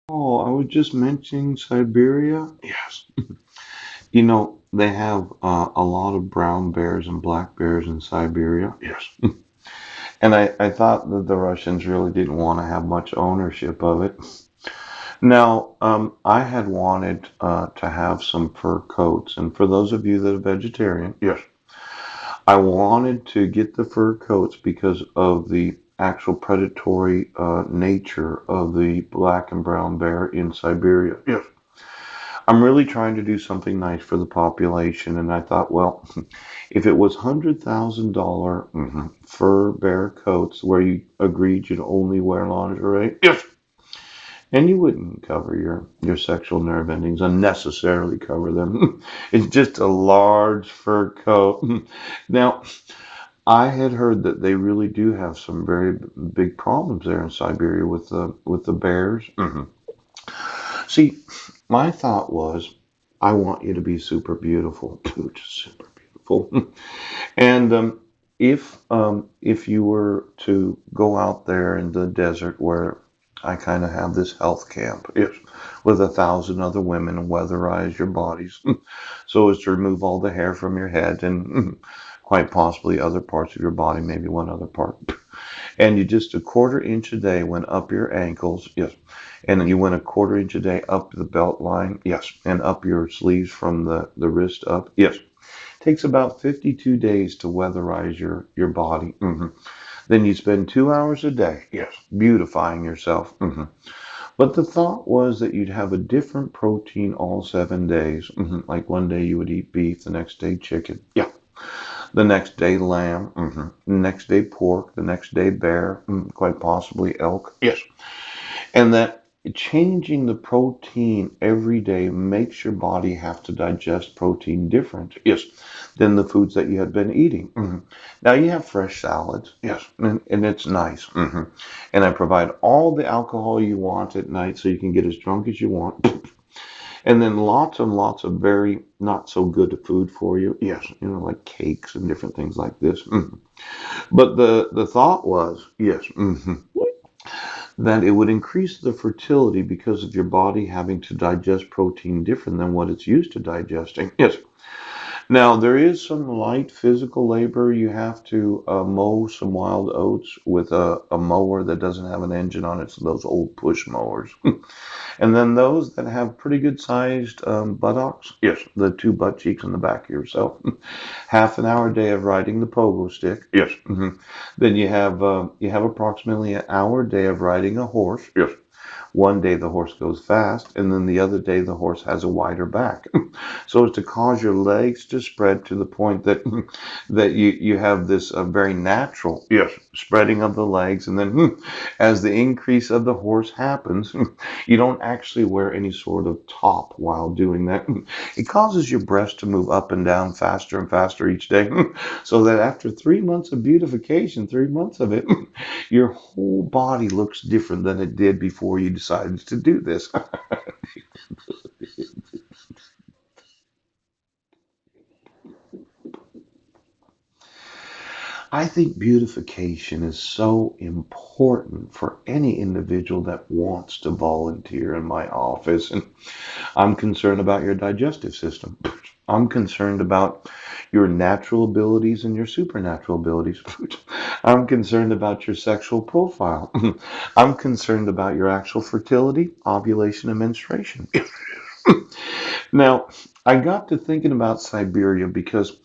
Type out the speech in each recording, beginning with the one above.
Oh, I was just mentioning Siberia. Yes. They have a lot of brown bears and black bears in Siberia. Yes. And I thought that the Russians really didn't want to have much ownership of it. Now, I had wanted to have some fur coats. And for those of you that are vegetarian, yes, I wanted to get the fur coats because of the actual predatory nature of the black and brown bear in Siberia. Yes. I'm really trying to do something nice for the population, and I thought, well, if it was $100,000 fur bear coats where you agreed you'd only wear lingerie, yes, and you wouldn't cover your sexual nerve endings, unnecessarily cover them. It's just a large fur coat. Now, I had heard that they really do have some very big problems there in Siberia with the bears. See, my thought was, I want you to be super beautiful, just super beautiful. And if you were to go out there in the desert where I kind of have this health camp, yes, with 1,000 other women and weatherize your bodies so as to remove all the hair from your head and quite possibly other parts of your body, maybe one other part. And you just a quarter inch a day went up your ankles, yes. And then you went a quarter inch a day up the belt line, yes. And up your sleeves from the wrist up, yes. Takes about 52 days to weatherize your body. Then you spend 2 hours a day, yes, beautifying yourself. But the thought was that you'd have a different protein all 7 days. Like one day you would eat beef, the next day chicken, yeah, the next day lamb, the next day pork, the next day bear, quite possibly elk, yes. And that changing the protein every day makes your body have to digest protein different, yes, than the foods that you had been eating. Now you have fresh salads, yes, and it's nice. And I provide all the alcohol you want at night so you can get as drunk as you want. And then lots and lots of very not so good food for you. Yes, like cakes and different things like this. But the thought was, yes, that it would increase the fertility because of your body having to digest protein different than what it's used to digesting. Yes. Now, there is some light physical labor. You have to mow some wild oats with a mower that doesn't have an engine on it, so those old push mowers. And then those that have pretty good sized buttocks, yes, the two butt cheeks on the back of yourself. Half an hour a day of riding the pogo stick, yes. Then you have approximately an hour a day of riding a horse, yes. One day the horse goes fast, and then the other day the horse has a wider back, so as to cause your legs to spread to the point that that you have this very natural, yes, spreading of the legs, and then as the increase of the horse happens, you don't actually wear any sort of top while doing that. It causes your breast to move up and down faster and faster each day, so that after 3 months of beautification, 3 months of it, your whole body looks different than it did before you decided to do this. I think beautification is so important for any individual that wants to volunteer in my office. And I'm concerned about your digestive system. I'm concerned about your natural abilities and your supernatural abilities. I'm concerned about your sexual profile. I'm concerned about your actual fertility, ovulation, and menstruation. Now, I got to thinking about Siberia because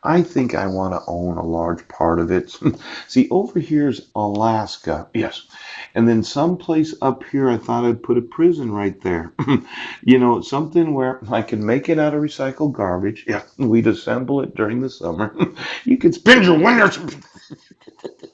I think I want to own a large part of it. See, over here's Alaska, yes. And then someplace up here, I thought I'd put a prison right there. Something where I can make it out of recycled garbage. Yeah, we'd assemble it during the summer. You could spend your winters.